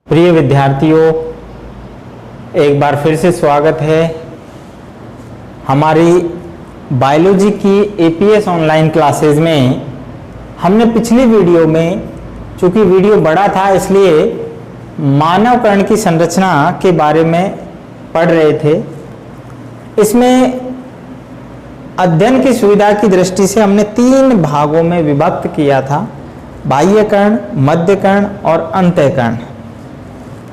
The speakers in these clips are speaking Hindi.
प्रिय विद्यार्थियों, एक बार फिर से स्वागत है हमारी बायोलॉजी की एपीएस ऑनलाइन क्लासेस में। हमने पिछली वीडियो में, चूंकि वीडियो बड़ा था इसलिए मानव कण की संरचना के बारे में पढ़ रहे थे। इसमें अध्ययन की सुविधा की दृष्टि से हमने 3 भागों में विभक्त किया था: बाह्य कण, मध्य कण और अंतःकण।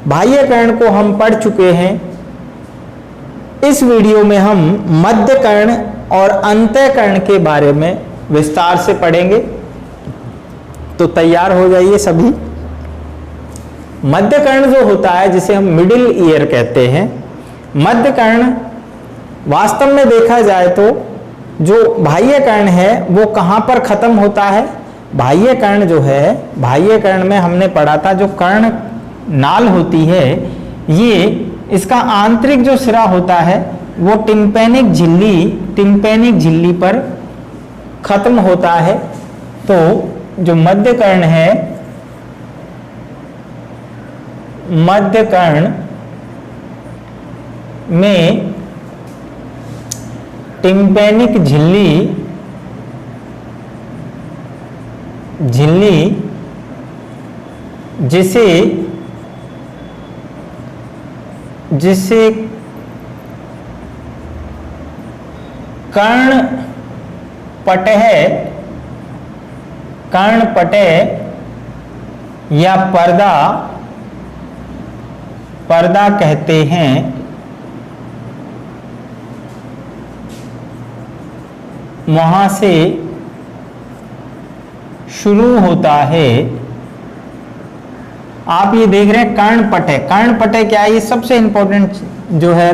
बाह्य कण को हम पढ़ चुके हैं। इस वीडियो में हम मध्य कण और अंतःकण के बारे में विस्तार से पढ़ेंगे, तो तैयार हो जाइए सभी। मध्य कण जो होता है, जिसे हम मिडिल ईयर कहते हैं, मध्य कण वास्तव में देखा जाए तो जो बाह्य कण है वो कहाँ पर खत्म होता है? बाह्य कण जो है, बाह्य कण में हमने पढ़ा था जो कर्ण नाल होती है, ये इसका आंतरिक जो सिरा होता है वो टिम्पैनिक झिल्ली पर खत्म होता है। तो जो मध्य कण है, मध्य कण में टिम्पैनिक झिल्ली जिसे कर्णपटह या पर्दा कहते हैं। वहां से शुरू होता है। आप ये देख रहे हैं कर्णपटह। कर्णपटह क्या है? ये सबसे इंपॉर्टेंट जो है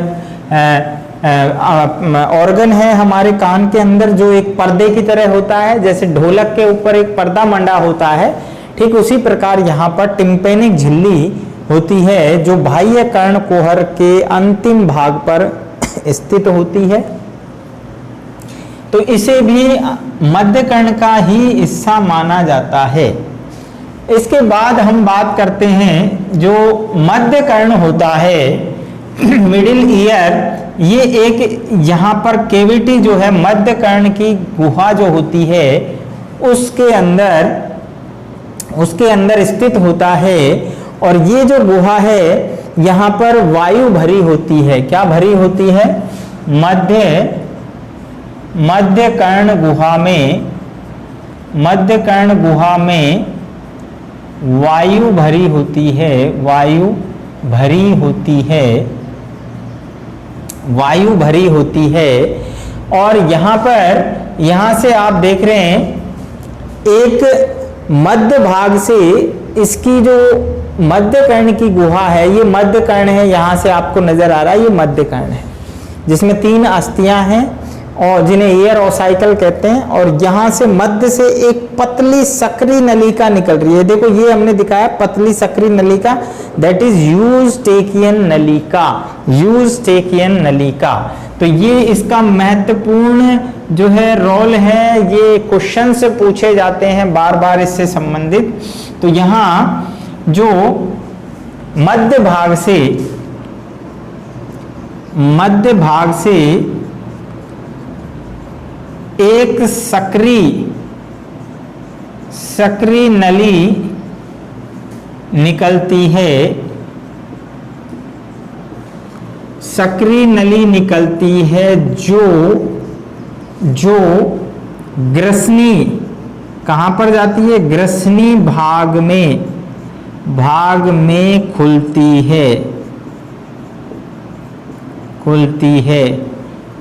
ऑर्गन है हमारे कान के अंदर, जो एक पर्दे की तरह होता है। जैसे ढोलक के ऊपर एक पर्दा मंडा होता है, ठीक उसी प्रकार यहाँ पर टिम्पैनिक झिल्ली होती है, जो बाह्य कर्णकुहर के अंतिम भाग पर स्थित होती है। तो इसे भी मध्य कण का ही हिस्सा माना जाता है। इसके बाद हम बात करते हैं जो मध्य कर्ण होता है, मिडिल ईयर। ये एक यहाँ पर कैविटी जो है, मध्य कर्ण की गुहा जो होती है उसके अंदर स्थित होता है। और ये जो गुहा है यहाँ पर वायु भरी होती है। क्या भरी होती है? मध्य कर्ण गुहा में वायु भरी होती है। वायु भरी होती है। और यहाँ से आप देख रहे हैं एक मध्य भाग से इसकी जो मध्य कर्ण की गुहा है, ये मध्य कर्ण है। यहाँ से आपको नजर आ रहा है, ये मध्य कर्ण है जिसमें 3 अस्थियां हैं और जिन्हें एयर ऑसाइकल कहते हैं। और यहाँ से मध्य से एक पतली सक्रिय नलिका निकल रही है। देखो ये हमने दिखाया पतली सक्रिय नलिका, दैट इज यूस्टेकियन नलिका। तो ये इसका महत्वपूर्ण जो है रोल है। ये क्वेश्चन से पूछे जाते हैं बार बार इससे संबंधित। तो यहाँ जो मध्य भाग से एक सक्रिय नली निकलती है। सक्रिय नली निकलती है जो ग्रसनी कहां पर जाती है? ग्रसनी भाग में खुलती है।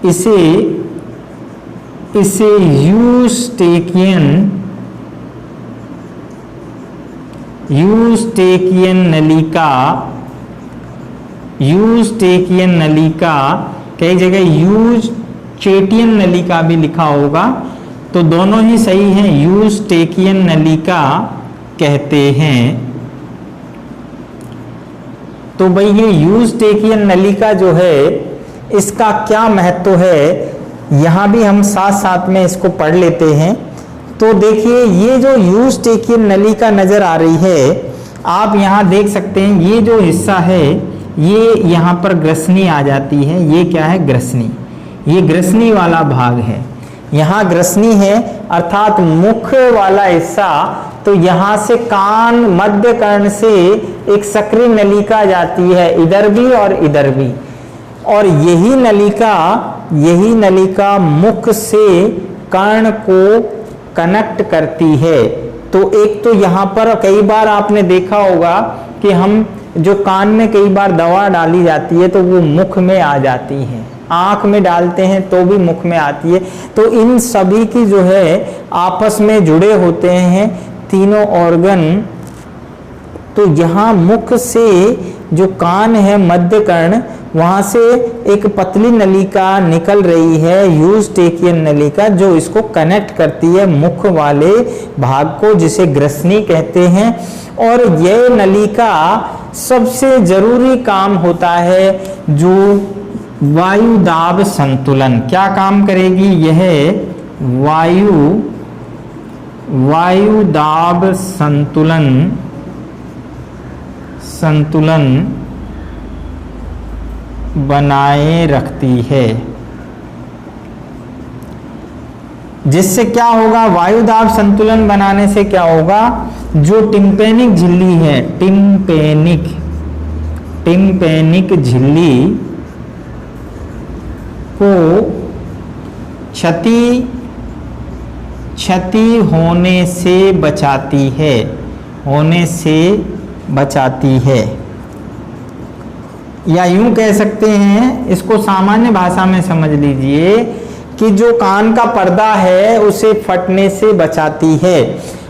इसे यूस्टेकियन नलिका, कई जगह यूस्टेकियन नलिका भी लिखा होगा, तो दोनों ही सही हैं। यूस्टेकियन नलिका कहते हैं। तो भाई ये यूस्टेकियन नलिका जो है, इसका क्या महत्व है, यहाँ भी हम साथ साथ में इसको पढ़ लेते हैं। तो देखिए ये जो यूस्टेकियन नलिका नजर आ रही है, आप यहाँ देख सकते हैं ये जो हिस्सा है ये यहाँ पर ग्रसनी आ जाती है। ये क्या है? ग्रसनी। ये ग्रसनी वाला भाग है, यहाँ ग्रसनी है अर्थात मुख वाला हिस्सा। तो यहाँ से कान मध्य कर्ण से एक सक्रिय नलिका जाती है, इधर भी और इधर भी, और यही नलिका मुख से कर्ण को कनेक्ट करती है। तो एक तो यहाँ पर कई बार आपने देखा होगा कि हम जो कान में कई बार दवा डाली जाती है तो वो मुख में आ जाती है, आंख में डालते हैं तो भी मुख में आती है। तो इन सभी की जो है आपस में जुड़े होते हैं तीनों ऑर्गन। तो यहाँ मुख से जो कान है मध्य कर्ण, वहां से एक पतली नलिका निकल रही है, यूस्टेकियन नलिका, जो इसको कनेक्ट करती है मुख वाले भाग को, जिसे ग्रसनी कहते हैं। और यह नलिका सबसे जरूरी काम होता है जो वायु दाब संतुलन। क्या काम करेगी? यह वायु दाब संतुलन बनाए रखती है। जिससे क्या होगा? वायु दाब संतुलन बनाने से क्या होगा? जो टिम्पैनिक झिल्ली है, टिम्पैनिक झिल्ली को क्षति होने से बचाती है, या यूं कह सकते हैं, इसको सामान्य भाषा में समझ लीजिए कि जो कान का पर्दा है उसे फटने से बचाती है।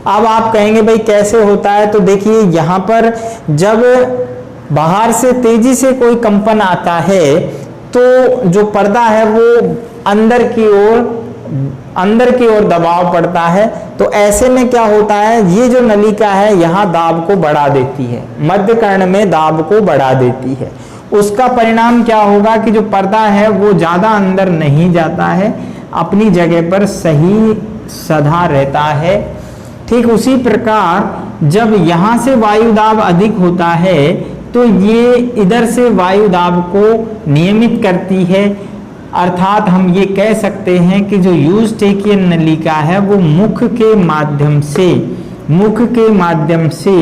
अब आप कहेंगे भाई कैसे होता है? तो देखिए यहाँ पर जब बाहर से तेजी से कोई कंपन आता है तो जो पर्दा है वो अंदर की ओर दबाव पड़ता है। तो ऐसे में क्या होता है? ये जो नलिका है यहाँ दाब को बढ़ा देती है, मध्य कर्ण में दाब को बढ़ा देती है। उसका परिणाम क्या होगा कि जो पर्दा है वो ज्यादा अंदर नहीं जाता है, अपनी जगह पर सही सधा रहता है। ठीक उसी प्रकार जब यहाँ से वायु दाब अधिक होता है तो ये इधर से वायु दाब को नियमित करती है। अर्थात हम ये कह सकते हैं कि जो यूस्टेकियन नलिका है वो मुख के माध्यम से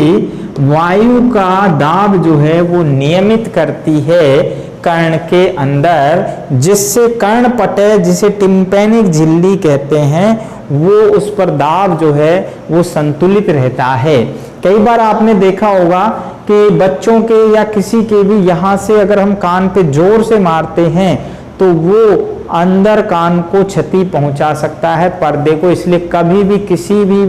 वायु का दाब जो है वो नियमित करती है कर्ण के अंदर, जिससे कर्ण पटल, जिसे टिम्पैनिक झिल्ली कहते हैं, वो उस पर दाब जो है वो संतुलित रहता है। कई बार आपने देखा होगा कि बच्चों के या किसी के भी यहाँ से अगर हम कान पे जोर से मारते हैं तो वो अंदर कान को क्षति पहुंचा सकता है, पर्दे को। इसलिए कभी भी किसी भी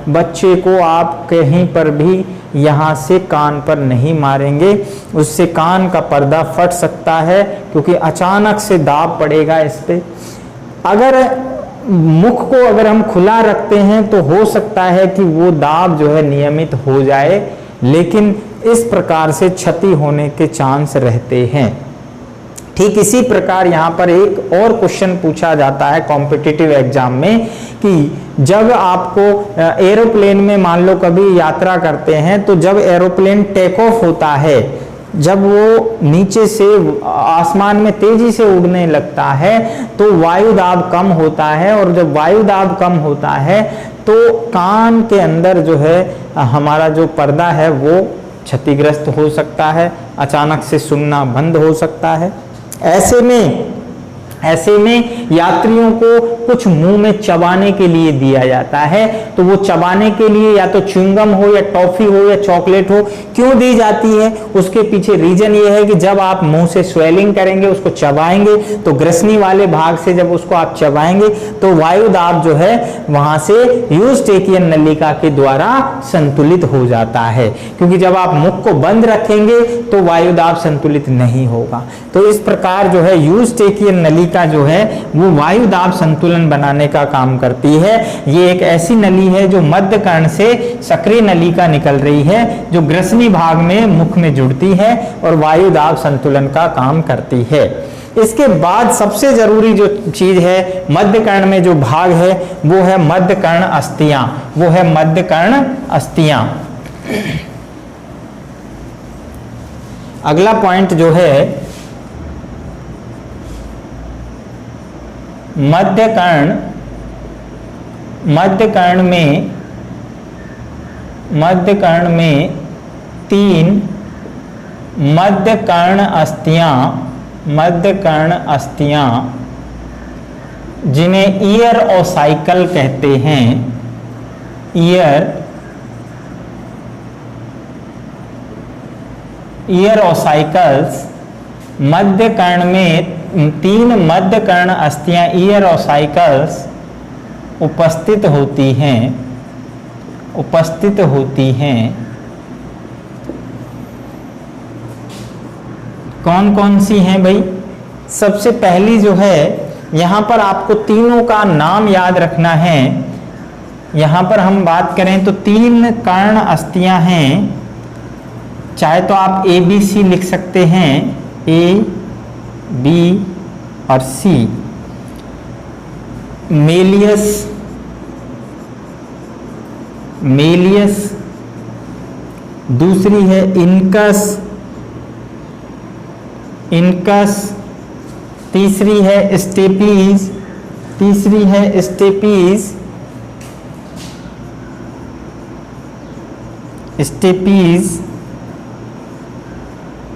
बच्चे को आप कहीं पर भी यहाँ से कान पर नहीं मारेंगे, उससे कान का पर्दा फट सकता है, क्योंकि अचानक से दाब पड़ेगा इस पे। अगर मुख को अगर हम खुला रखते हैं तो हो सकता है कि वो दाब जो है नियमित हो जाए, लेकिन इस प्रकार से क्षति होने के चांस रहते हैं। ठीक इसी प्रकार यहाँ पर एक और क्वेश्चन पूछा जाता है कॉम्पिटिटिव एग्जाम में कि जब आपको एरोप्लेन में मान लो कभी यात्रा करते हैं, तो जब एरोप्लेन टेक ऑफ होता है, जब वो नीचे से आसमान में तेजी से उड़ने लगता है तो वायु दाब कम होता है, और जब वायु दाब कम होता है तो कान के अंदर जो है हमारा जो पर्दा है वो क्षतिग्रस्त हो सकता है, अचानक से सुनना बंद हो सकता है। ऐसे में यात्रियों को कुछ मुंह में चबाने के लिए दिया जाता है। तो वो चबाने के लिए या तो च्युइंगम हो या टॉफी हो या चॉकलेट हो, क्यों दी जाती है? उसके पीछे रीजन ये है कि जब आप मुंह से स्वेलिंग करेंगे, उसको चबाएंगे, तो ग्रसनी वाले भाग से जब उसको आप चबाएंगे तो वायु दाब जो है वहां से यूस्टेकियन नलिका के द्वारा संतुलित हो जाता है। क्योंकि जब आप मुख को बंद रखेंगे तो वायु दाब संतुलित नहीं होगा। तो इस प्रकार जो है यूस्टेकियन नलिका जो है वो वायु दाब संतुलन बनाने का काम करती है। ये एक ऐसी नली है जो मध्य कर्ण से सक्रिय नलिका निकल रही है, जो ग्रसनी भाग में मुख में जुड़ती है और वायु दाब संतुलन का काम करती है। इसके बाद सबसे जरूरी जो चीज है मध्य कर्ण में जो भाग है वो है मध्य कर्ण अस्थियां। अगला पॉइंट जो है मध्य कर्ण में 3 मध्य कर्ण अस्थियां जिन्हें ईयर ओसाइकल कहते हैं, ईयर ओसाइकल्स, मध्य कर्ण में 3 मध्य कर्ण अस्थियां ईयर ओसाइकल्स उपस्थित होती हैं। कौन कौन सी हैं भाई? सबसे पहली जो है, यहां पर आपको तीनों का नाम याद रखना है। यहां पर हम बात करें तो 3 कर्ण अस्थियां हैं, चाहे तो आप ए बी सी लिख सकते हैं, ए बी और सी। मेलियस, दूसरी है इनकस, तीसरी है स्टेपीज,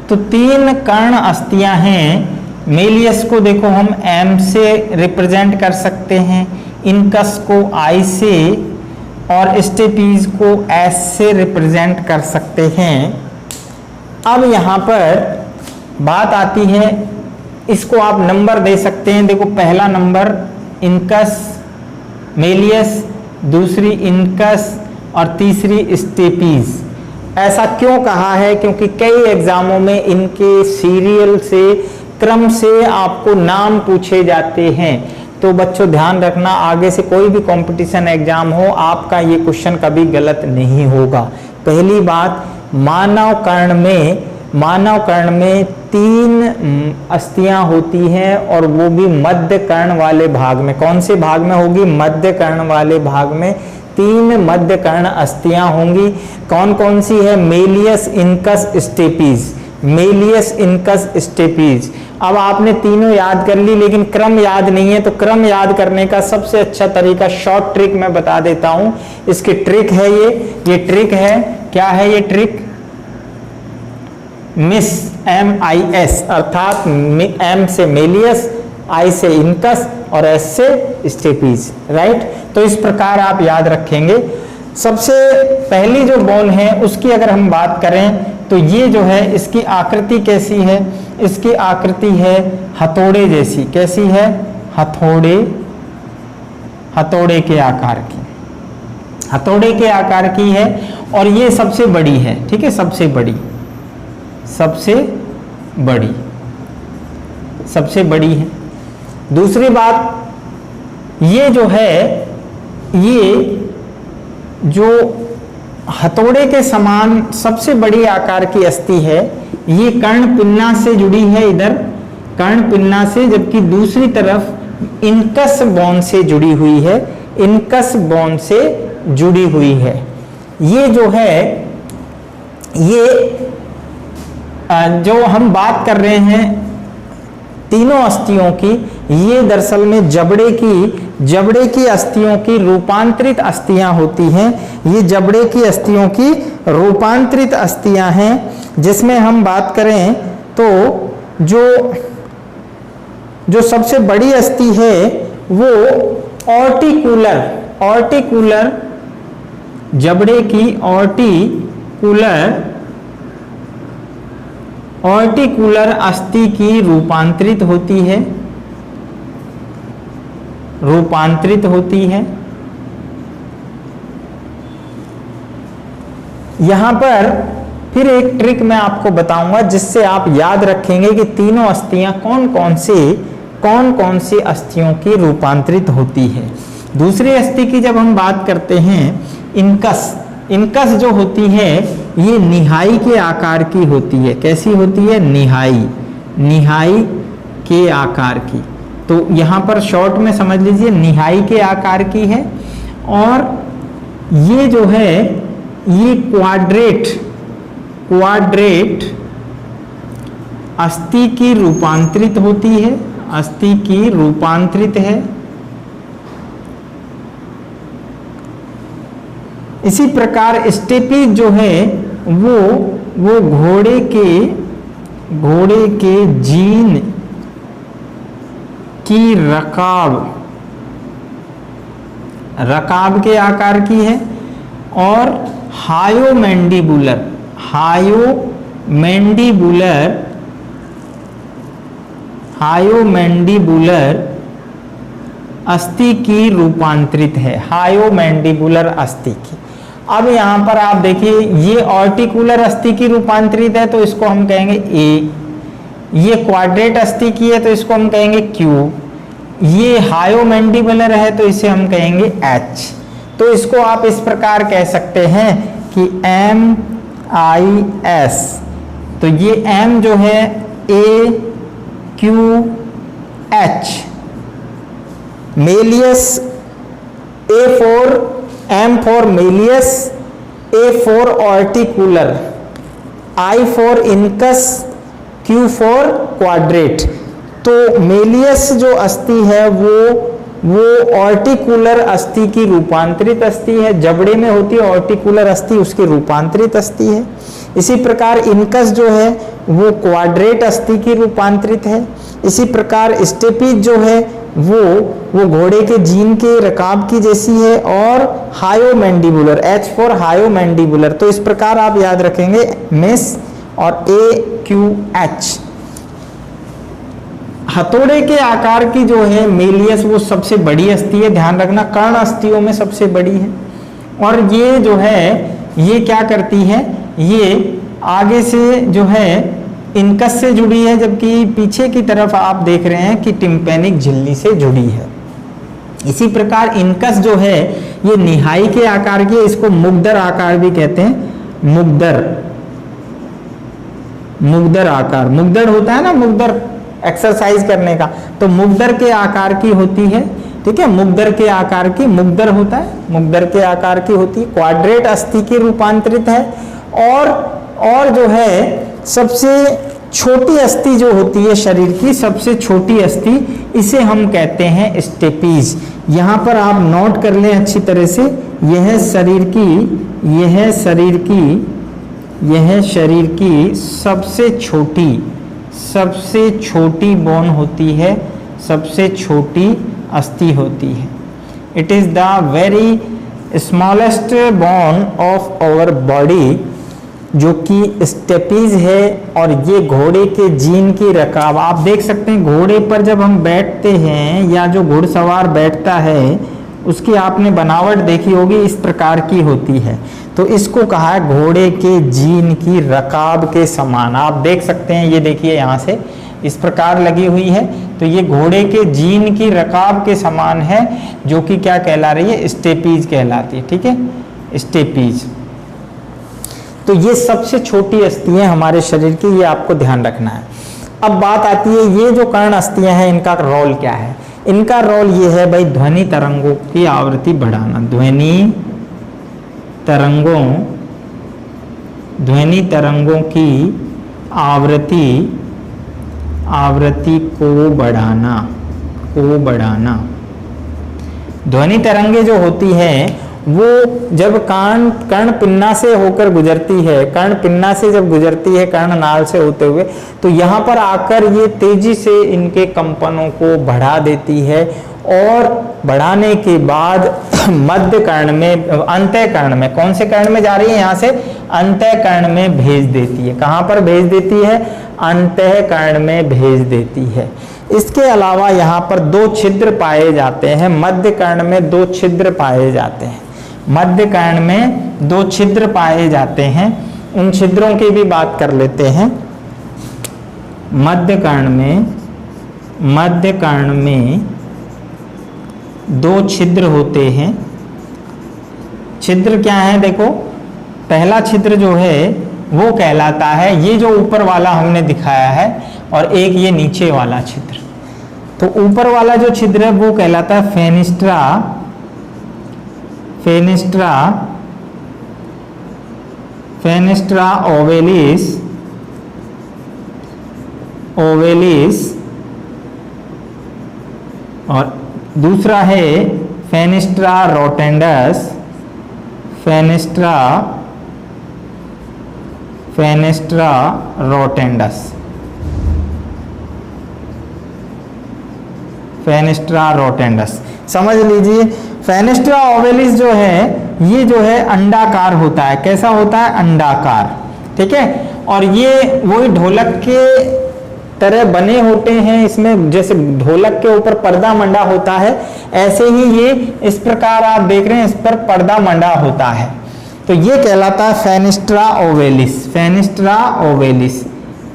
तो 3 कर्ण अस्थियां हैं। मेलियस को देखो हम एम से रिप्रेजेंट कर सकते हैं, इनकस को आई से और स्टेपीज को एस से रिप्रेजेंट कर सकते हैं। अब यहाँ पर बात आती है, इसको आप नंबर दे सकते हैं। देखो पहला नंबर इनकस, मेलियस, दूसरी इनकस और तीसरी स्टेपीज। ऐसा क्यों कहा है? क्योंकि कई एग्जामों में इनके सीरियल से, क्रम से आपको नाम पूछे जाते हैं। तो बच्चों ध्यान रखना, आगे से कोई भी कंपटीशन एग्जाम हो, आपका ये क्वेश्चन कभी गलत नहीं होगा। पहली बात, मानव कर्ण में 3 अस्थियां होती हैं और वो भी मध्य कर्ण वाले भाग में। कौन से भाग में होगी? मध्य कर्ण वाले भाग में 3 मध्य कर्ण अस्थियां होंगी। कौन कौन सी है? Malleus, incus, stapes. अब आपने तीनों याद कर ली, लेकिन क्रम याद नहीं है। तो क्रम याद करने का सबसे अच्छा तरीका, शॉर्ट ट्रिक मैं बता देता हूं। इसकी ट्रिक है ये ट्रिक है, क्या है ये ट्रिक? MIS, अर्थात M से मेलियस, I से इनकस और S से स्टेपीज, राइट। तो इस प्रकार आप याद रखेंगे। सबसे पहली जो बोन है उसकी अगर हम बात करें तो ये जो है, इसकी आकृति कैसी है? इसकी आकृति है हथौड़े जैसी। कैसी है? हथौड़े के आकार की, हथौड़े के आकार की है और ये सबसे बड़ी है। ठीक है, सबसे बड़ी है। दूसरी बात, ये जो है, ये जो हथौड़े के समान सबसे बड़ी आकार की अस्थि है, ये कर्ण पिन्ना से जुड़ी है, इधर कर्ण पिन्ना से, जबकि दूसरी तरफ इनकस बोन से जुड़ी हुई है, ये जो है, ये जो हम बात कर रहे हैं तीनों अस्थियों की, ये दरअसल में जबड़े की अस्थियों की रूपांतरित अस्थियां होती हैं। ये जबड़े की अस्थियों की रूपांतरित अस्थियां हैं, जिसमें हम बात करें तो जो सबसे बड़ी अस्थि है वो ऑर्टिकुलर, जबड़े की ऑर्टिकुलर अस्थि की रूपांतरित होती है। यहां पर फिर एक ट्रिक मैं आपको बताऊंगा, जिससे आप याद रखेंगे कि तीनों अस्थियां कौन कौन सी अस्थियों की रूपांतरित होती है। दूसरी अस्थि की जब हम बात करते हैं, इनकस जो होती है, ये निहाई के आकार की होती है। कैसी होती है? निहाई के आकार की। तो यहां पर शॉर्ट में समझ लीजिए, निहाई के आकार की है। और ये जो है, ये क्वाड्रेट अस्थि की रूपांतरित होती है, अस्थि की रूपांतरित है। इसी प्रकार स्टेपीज जो है वो घोड़े के जीन की रकाब के आकार की है। और हायोमैंडिबुलर अस्थि की रूपांतरित है, हायोमैंडिबुलर अस्थि की। अब यहां पर आप देखिए ये ऑर्टिकुलर अस्थि की रूपांतरित है तो इसको हम कहेंगे ए, ये क्वाड्रेट अस्थि की है तो इसको हम कहेंगे क्यू, ये हायोमैंडिबुलर है तो इसे हम कहेंगे एच। तो इसको आप इस प्रकार कह सकते हैं कि MIS, तो ये M जो है AQH, malleus, M for malleus, A for articular, I for incus, Q for quadrate. तो मेलियस जो अस्थि है वो ऑर्टिकुलर अस्थि की रूपांतरित अस्थि है, जबड़े में होती है ऑर्टिकुलर अस्थि, उसकी रूपांतरित अस्थि है। इसी प्रकार इनकस जो है वो क्वाड्रेट अस्थि की रूपांतरित है। इसी प्रकार स्टेपीज जो है वो घोड़े के जीन के रकाब की जैसी है। और हायोमैंडिबुलर, H फॉर हायोमैंडिबुलर। तो इस प्रकार आप याद रखेंगे मेस और AQH। हथौड़े के आकार की जो है मेलियस वो सबसे बड़ी अस्थि है, ध्यान रखना कर्ण अस्थियों में सबसे बड़ी है। और ये जो है ये क्या करती है, ये आगे से जो है इनकस से जुड़ी है, जबकि पीछे की तरफ आप देख रहे हैं कि टिम्पैनिक झिल्ली से जुड़ी है। इसी प्रकार इनकस जो है ये निहाई के आकार की है, इसको मुग्दर आकार भी कहते हैं, मुग्दर आकार। मुग्दर होता है ना, मुग्दर एक्सरसाइज करने का, तो मुग्दर के आकार की होती है, ठीक है, मुग्दर के आकार की, मुग्दर होता है, मुग्दर के आकार की होती है, क्वाड्रेट अस्थि की रूपांतरित है। और जो है सबसे छोटी अस्थि जो होती है शरीर की, सबसे छोटी अस्थि, इसे हम कहते हैं स्टेपीज। यहाँ पर आप नोट कर लें अच्छी तरह से, यह शरीर की सबसे छोटी बोन होती है, सबसे छोटी अस्थि होती है। It is the very smallest bone of our body, जो कि स्टेपीज है। और ये घोड़े के जीन की रकाब, आप देख सकते हैं घोड़े पर जब हम बैठते हैं या जो घुड़सवार बैठता है उसकी आपने बनावट देखी होगी, इस प्रकार की होती है। तो इसको कहा है घोड़े के जीन की रकाब के समान। आप देख सकते हैं, ये देखिए यहाँ से इस प्रकार लगी हुई है, तो ये घोड़े के जीन की रकाब के समान है, जो कि क्या कहला रही है, स्टेपीज कहलाती है, ठीक है, स्टेपीज। तो ये सबसे छोटी अस्थियां हमारे शरीर की, ये आपको ध्यान रखना है। अब बात आती है ये जो कर्ण अस्थियां हैं इनका रोल क्या है। इनका रोल ये है भाई, ध्वनि तरंगों की आवृत्ति बढ़ाना, ध्वनि तरंगों की आवृत्ति को बढ़ाना। ध्वनि तरंगे जो होती हैं वो जब कर्ण पिन्ना से होकर गुजरती है, कर्ण पिन्ना से जब गुजरती है कर्ण नाल से होते हुए, तो यहाँ पर आकर ये तेजी से इनके कंपनों को बढ़ा देती है। और बढ़ाने के बाद मध्य कर्ण में, अंतः कर्ण में, कौन से कर्ण में जा रही है, यहाँ से अंतः कर्ण में भेज देती है। कहाँ पर भेज देती है, अंतः कर्ण में भेज देती है। इसके अलावा यहाँ पर 2 छिद्र पाए जाते हैं, मध्य कर्ण में 2 छिद्र पाए जाते हैं, मध्य कर्ण में 2 छिद्र पाए जाते हैं। उन छिद्रों की भी बात कर लेते हैं। मध्य कर्ण में 2 छिद्र होते हैं। छिद्र क्या है, देखो पहला छिद्र जो है वो कहलाता है, ये जो ऊपर वाला हमने दिखाया है, और एक ये नीचे वाला छिद्र। तो ऊपर वाला जो छिद्र है वो कहलाता है फेनिस्ट्रा फेनेस्ट्रा ओवेलिस, ओवेलिस, और दूसरा है fenestra rotundus, fenestra, fenestra rotundus, fenestra rotundus. समझ लीजिए फेनेस्ट्रा ओवेलिस जो है ये जो है अंडाकार होता है। कैसा होता है? अंडाकार, ठीक है। और ये वही ढोलक के तरह बने होते हैं, इसमें जैसे ढोलक के ऊपर पर्दा मंडा होता है ऐसे ही ये इस प्रकार आप देख रहे हैं इस पर पर्दा मंडा होता है, तो ये कहलाता है फेनेस्ट्रा ओवेलिस, फेनेस्ट्रा ओवेलिस।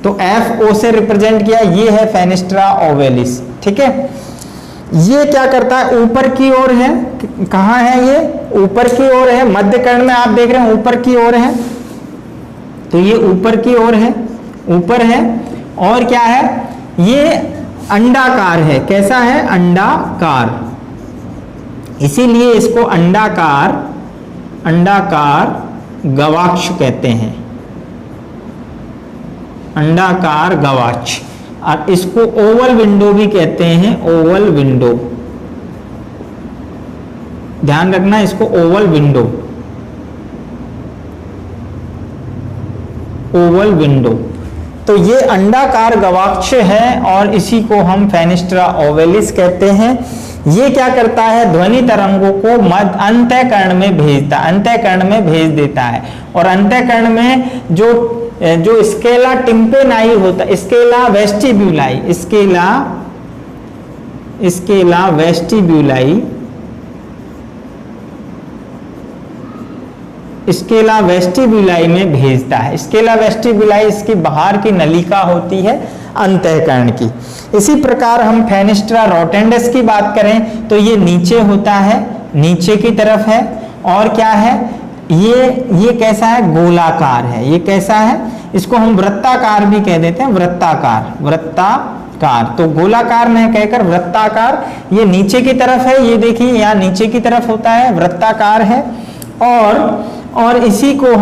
तो एफ ओ से रिप्रेजेंट किया, ये है फेनेस्ट्रा ओवेलिस, ठीक है। ये क्या करता है? ऊपर की ओर है। कहाँ है ये? ऊपर की ओर है, मध्य कर्ण में आप देख रहे हैं ऊपर की ओर है, तो ये ऊपर की ओर है, ऊपर है। और क्या है? ये अंडाकार है। कैसा है? अंडाकार, इसीलिए इसको अंडाकार, अंडाकार गवाक्ष कहते हैं, अंडाकार गवाक्ष। और इसको ओवल विंडो भी कहते हैं, ओवल विंडो, ध्यान रखना इसको ओवल विंडो, ओवल विंडो। तो ये अंडाकार गवाक्ष है और इसी को हम फेनेस्ट्रा ओवेलिस कहते हैं। ये क्या करता है? ध्वनि तरंगों को मध्य अंतःकरण में भेजता, अंतःकरण में भेज देता है। और अंतःकरण में जो स्केला टिम्पेनाई होता है, स्केला वेस्टिब्यूलाई, स्केला, स्केला वेस्टिब्यूलाई, स्केला वेस्टिब्यूलाई में भेजता है। स्केला वेस्टिब्यूलाई इसकी बाहर की नलिका होती है अंतःकरण की। इसी प्रकार हम फेनेस्ट्रा रोटेंडस की बात करें तो ये नीचे होता है, नीचे की तरफ है। और क्या है? ये कैसा है? गोलाकार है। ये कैसा है? इसको हम वृत्ताकार भी कह देते हैं, वृत्ताकार, वृत्ताकार। तो गोलाकार नहीं कहकर वृत्ताकार, ये नीचे की तरफ है, ये देखिए यहाँ नीचे की तरफ होता है, वृत्ताकार है। और इसी को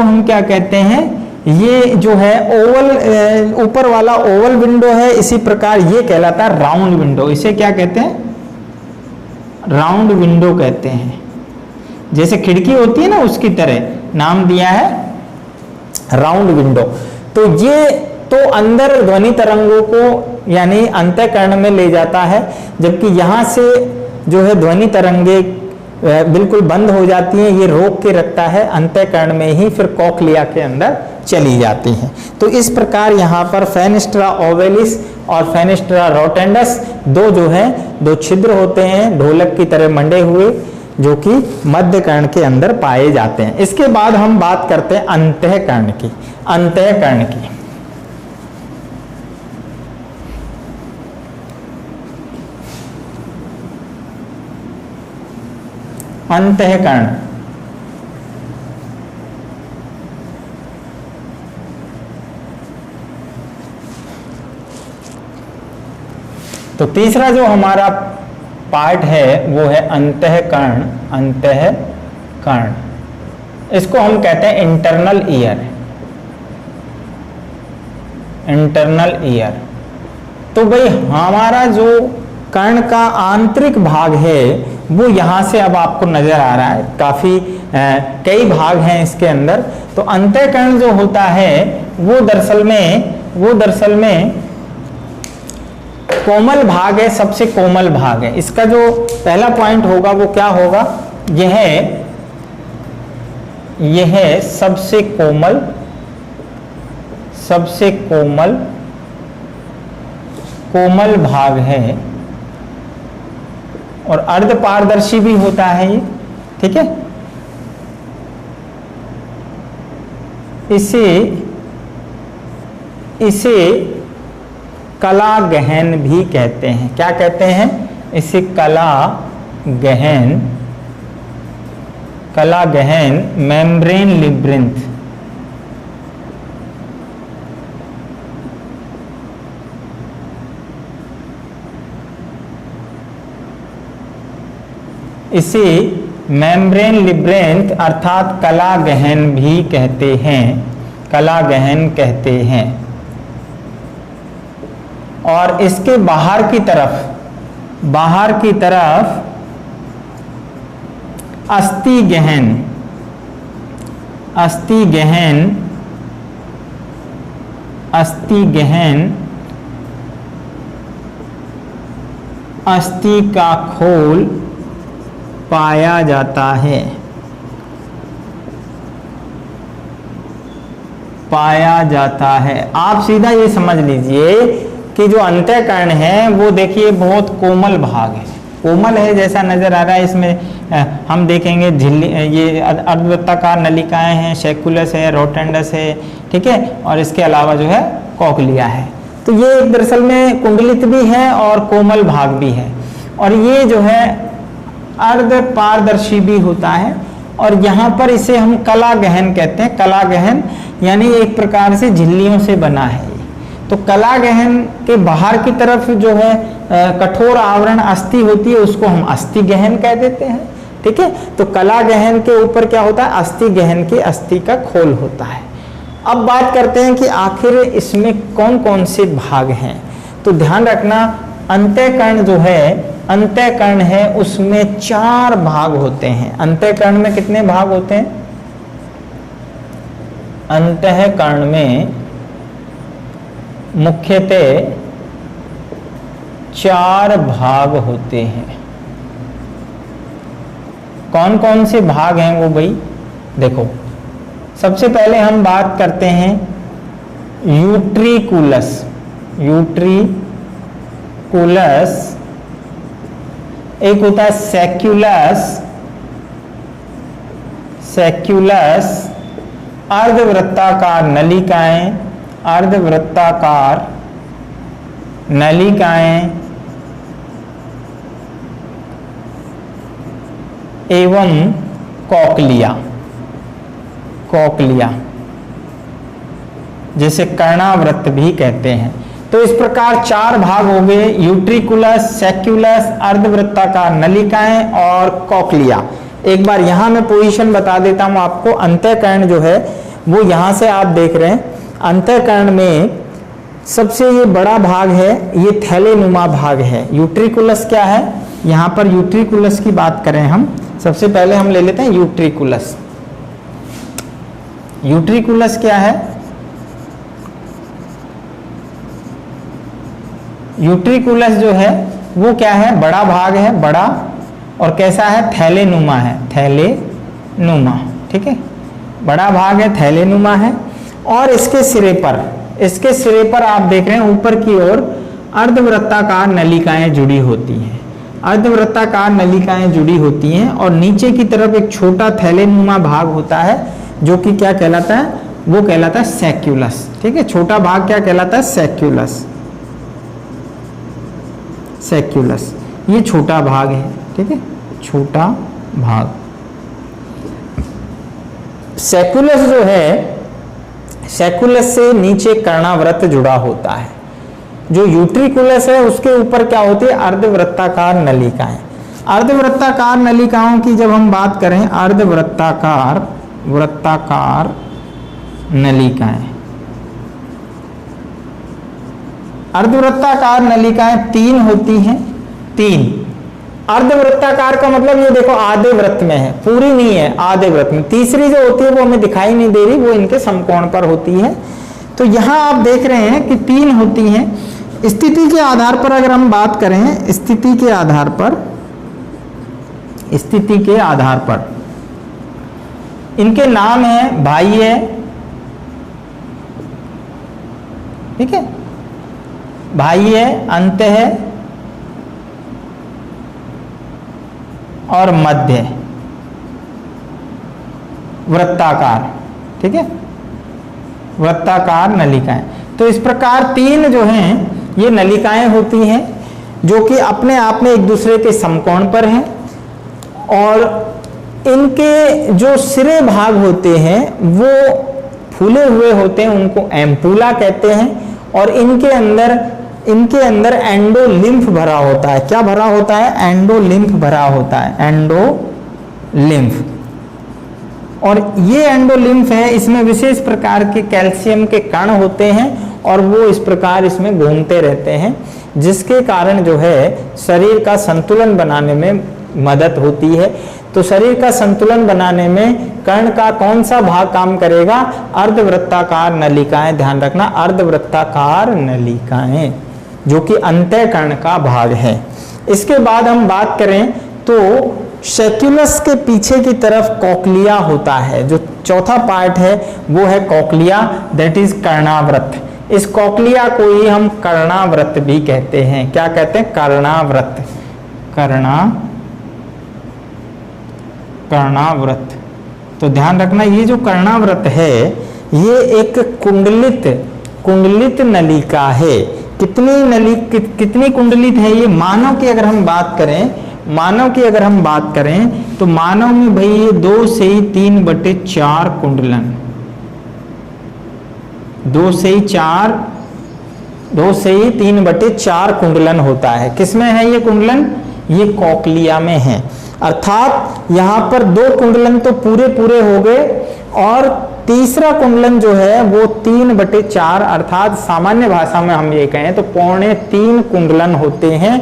हम क्या कहते हैं? ये जो है ओवल, ऊपर वाला ओवल विंडो है, इसी प्रकार ये कहलाता है राउंड विंडो। इसे क्या कहते हैं? राउंड विंडो कहते हैं। जैसे खिड़की होती है ना, उसकी तरह नाम दिया है राउंड विंडो। तो ये तो अंदर ध्वनि तरंगों को यानी अंतःकरण में ले जाता है, जबकि यहाँ से जो है ध्वनि तरंगे बिल्कुल बंद हो जाती हैं, ये रोक के रखता है अंतःकरण में ही, फिर कॉक्लिया के अंदर चली जाती हैं। तो इस प्रकार यहाँ पर फेनेस्ट्रा ओवेलिस और फेनेस्ट्रा रोटेंडस दो जो है दो छिद्र होते हैं ढोलक की तरह मंडे हुए, जो कि मध्य कर्ण के अंदर पाए जाते हैं। इसके बाद हम बात करते हैं अंतःकरण की, अंतःकरण की। अंतःकरण, तो तीसरा जो हमारा पार्ट है वो है अंतःकरण, अंतःकरण। इसको हम कहते हैं इंटरनल ईयर, इंटरनल ईयर। तो भाई हमारा जो कर्ण का आंतरिक भाग है वो यहाँ से अब आपको नजर आ रहा है, काफी कई भाग हैं इसके अंदर। तो अंतःकरण जो होता है वो दरअसल में कोमल भाग है, सबसे कोमल भाग है। इसका जो पहला पॉइंट होगा वो क्या होगा? यह है सबसे कोमल, सबसे कोमल भाग है और अर्ध पारदर्शी भी होता है ये, ठीक है। इसे कला गहन भी कहते हैं। क्या कहते हैं? इसे कला गहन मेम्ब्रेन लिब्रिंथ, इसे मेम्ब्रेन लिब्रेंथ अर्थात कला गहन भी कहते हैं, कला गहन कहते हैं। और इसके बाहर की तरफ अस्थि गहन, अस्थि गहन, अस्थि गहन, अस्थि का खोल पाया जाता है, पाया जाता है। आप सीधा ये समझ लीजिए कि जो अंतःकरण है वो देखिए बहुत कोमल भाग है, कोमल है जैसा नजर आ रहा है। इसमें हम देखेंगे झिल्ली, ये अर्धवृत्ताकार नलिकाएं हैं, शेकुलस है, रोटेंडस है, ठीक है, और इसके अलावा जो है कॉकलिया है। तो ये एक दरअसल में कुंडलित भी है और कोमल भाग भी है, और ये जो है अर्ध पारदर्शी भी होता है। और यहाँ पर इसे हम कला गहन कहते हैं, कला गहन यानी एक प्रकार से झिल्लियों से बना है। तो कला गहन के बाहर की तरफ जो है कठोर आवरण अस्थि होती है, उसको हम अस्थि गहन कह देते हैं, ठीक है। तो कला गहन के ऊपर क्या होता है, अस्थि गहन के अस्थि का खोल होता है। अब बात करते हैं कि आखिर इसमें कौन कौन से भाग हैं। तो ध्यान रखना, अंतःकरण जो है, अंतःकरण है उसमें 4 भाग होते हैं। अंतःकरण में कितने भाग होते हैं? अंतःकरण में मुख्यतः 4 भाग होते हैं। कौन कौन से भाग हैं वो भाई देखो, सबसे पहले हम बात करते हैं यूट्रिकुलस। यूट्रिकुलस, एक होता है सेक्युलस, सेक्युलस अर्धवृत्ताकार नलिकाएं, अर्धवृत्ताकार नलिकाएं एवं कॉकलिया, कॉकलिया जिसे कर्णावृत्त भी कहते हैं। तो इस प्रकार 4 भाग हो गए, यूट्रिकुलस, सेक्युलस, अर्धवृत्ताकार नलिकाएं और कॉकलिया। एक बार यहां मैं पोजीशन बता देता हूं आपको। अंतःकरण जो है वो यहां से आप देख रहे हैं, अंतःकरण में सबसे ये बड़ा भाग है, ये थैलेनुमा भाग है। यूट्रिकुलस क्या है, यहां पर यूट्रिकुलस की बात करें हम, सबसे पहले हम ले लेते हैं यूट्रिकुलस। यूट्रिकुलस क्या है? यूट्रिकुलस जो है वो क्या है, बड़ा भाग है, बड़ा, और कैसा है, थैलेनुमा है, थैलेनुमा, ठीक है, बड़ा भाग है, थैलेनुमा है। और इसके सिरे पर आप देख रहे हैं ऊपर की ओर अर्धवृत्ताकार नलिकाएं जुड़ी होती हैं, अर्धवृत्ताकार नलिकाएं जुड़ी होती हैं, और नीचे की तरफ एक छोटा थैलेनुमा भाग होता है जो कि क्या कहलाता है, वो कहलाता है सेक्युलस, ठीक है। छोटा भाग क्या कहलाता है, सेक्युलस, सेक्युलस, ये छोटा भाग है, ठीक है, छोटा भाग। सेक्युलस जो है, सेक्युलस से नीचे कर्णावृत्त जुड़ा होता है। जो यूट्रिकुलस है उसके ऊपर क्या होती है, अर्धवृत्ताकार नलिकाएं। अर्धवृत्ताकार नलिकाओं की जब हम बात करें, वृत्ताकार नलिकाएं, अर्धवृत्ताकार नलिकाएं 3 होती हैं, 3। अर्धवृत्ताकार का मतलब ये देखो आधे वृत्त में है, पूरी नहीं है, आधे वृत्त में। तीसरी जो होती है वो हमें दिखाई नहीं दे रही, वो इनके समकोण पर होती है। तो यहां आप देख रहे हैं कि 3 होती हैं। स्थिति के आधार पर अगर हम बात करें, स्थिति के आधार पर इनके नाम है बाह्य, ठीक है, बाह्य, अंतः और मध्य वृत्ताकार, ठीक है, वृत्ताकार नलिकाएं। तो इस प्रकार 3 जो हैं ये नलिकाएं होती हैं जो कि अपने आप में एक दूसरे के समकोण पर हैं, और इनके जो सिरे भाग होते हैं वो फूले हुए होते हैं, उनको एम्पूला कहते हैं। और इनके अंदर एंडोलिम्फ भरा होता है। क्या भरा होता है? एंडोलिम्फ भरा होता है, एंडोलिम्फ लिम्फ। और ये एंडोलिम्फ है, इसमें विशेष प्रकार के कैल्शियम के कण होते हैं और वो इस प्रकार इसमें घूमते रहते हैं, जिसके कारण जो है शरीर का संतुलन बनाने में मदद होती है। तो शरीर का संतुलन बनाने में कर्ण का कौन सा भाग काम करेगा? अर्धवृत्ताकार नलिकाएं, ध्यान रखना, अर्धवृत्ताकार नलिकाएं, जो कि अंतःकर्ण का भाग है। इसके बाद हम बात करें तो सेक्युलस के पीछे की तरफ कॉक्लिया होता है। जो चौथा पार्ट है वो है कॉक्लिया, दैट इज कर्णावृत्त। इस कॉक्लिया को ही हम कर्णावृत्त भी कहते हैं। क्या कहते हैं? कर्णावृत्त। कर्णावृत्त। तो ध्यान रखना, ये जो कर्णावृत्त है ये एक कुंडलित नलिका है। कितनी कुंडलित है ये? मानव की अगर हम बात करें तो मानव में भाई ये 2 से 3/4 कुंडलन, 2 से 3/4 कुंडलन होता है। किसमें है ये कुंडलन? ये कॉक्लिया में है। अर्थात यहाँ पर 2 कुंडलन तो पूरे हो गए और तीसरा कुंडलन जो है वो 3/4, अर्थात सामान्य भाषा में हम ये कहें तो 3.25 कुंडलन होते हैं।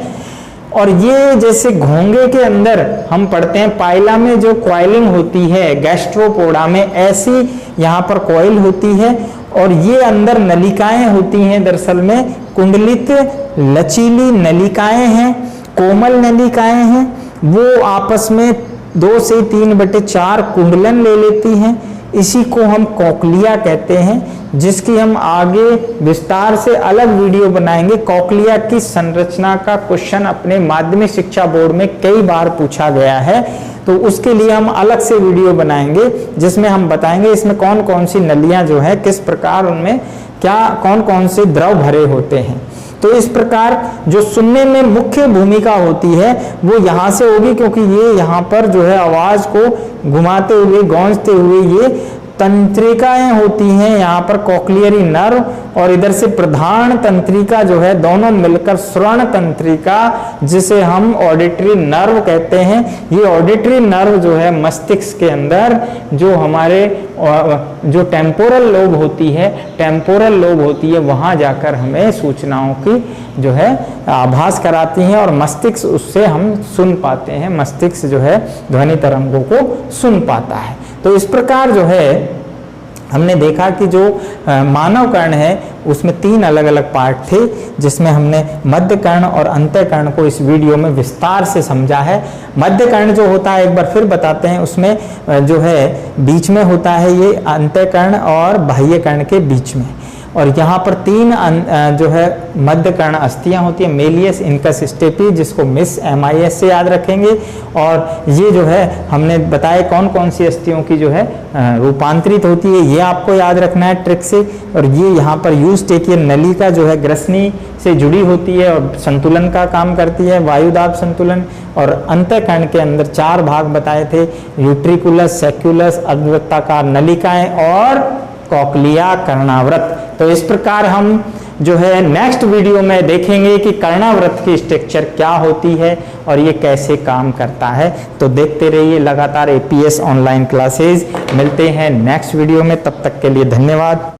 और ये जैसे घोंगे के अंदर हम पढ़ते हैं पाइला में जो कॉइलिंग होती है, गैस्ट्रोपोडा में ऐसी यहाँ पर कॉइल होती है और ये अंदर नलिकाएं होती हैं। दरअसल में कुंडलित लचीली नलिकाएं हैं, कोमल नलिकाएं हैं, वो आपस में 2 से 3/4 कुंडलन ले लेती हैं। इसी को हम कॉक्लिया कहते हैं, जिसकी हम आगे विस्तार से अलग वीडियो बनाएंगे। कॉक्लिया की संरचना का क्वेश्चन अपने माध्यमिक शिक्षा बोर्ड में कई बार पूछा गया है, तो उसके लिए हम अलग से वीडियो बनाएंगे जिसमें हम बताएंगे इसमें कौन कौन सी नलियां जो है किस प्रकार उनमें क्या कौन कौन से द्रव भरे होते हैं। तो इस प्रकार जो सुनने में मुख्य भूमिका होती है वो यहाँ से होगी, क्योंकि ये यहाँ पर जो है आवाज को घुमाते हुए गूंजते हुए ये तंत्रिकाएं होती हैं, यहाँ पर कॉक्लियरी नर्व, और इधर से प्रधान तंत्रिका जो है, दोनों मिलकर श्रवण तंत्रिका, जिसे हम ऑडिटरी नर्व कहते हैं। ये ऑडिटरी नर्व जो है मस्तिष्क के अंदर जो हमारे जो टेम्पोरल लोब होती है वहां जाकर हमें सूचनाओं की जो है आभास कराती हैं और मस्तिष्क उससे हम सुन पाते हैं, मस्तिष्क जो है ध्वनि तरंगों को सुन पाता है। तो इस प्रकार जो है हमने देखा कि जो मानव कर्ण है उसमें 3 अलग अलग पार्ट थे, जिसमें हमने मध्य कर्ण और अंतःकर्ण को इस वीडियो में विस्तार से समझा है। मध्य कर्ण जो होता है एक बार फिर बताते हैं, उसमें जो है बीच में होता है ये अंतःकर्ण और बाह्य कर्ण के बीच में, और यहाँ पर 3 जो है मध्य कर्ण अस्थियां होती है, मेलियस, इनकस, स्टेपी, जिसको मिस MIS से याद रखेंगे। और ये जो है हमने बताया कौन कौन सी अस्थियों की जो है रूपांतरित होती है, ये आपको याद रखना है ट्रिक से। और ये यहाँ पर यूस्टेकियन नलिका जो है ग्रसनी से जुड़ी होती है और संतुलन का काम करती है, वायुदाब संतुलन। और अंतःकर्ण के अंदर 4 भाग बताए थे, यूट्रिकुलस, सेक्युलस, अर्धवृत्ताकार नलिकाएं और कॉक्लिया, कर्णावृत्त। तो इस प्रकार हम जो है नेक्स्ट वीडियो में देखेंगे कि कर्णावृत्त की स्ट्रक्चर क्या होती है और ये कैसे काम करता है। तो देखते रहिए लगातार APS ऑनलाइन क्लासेस। मिलते हैं नेक्स्ट वीडियो में, तब तक के लिए धन्यवाद।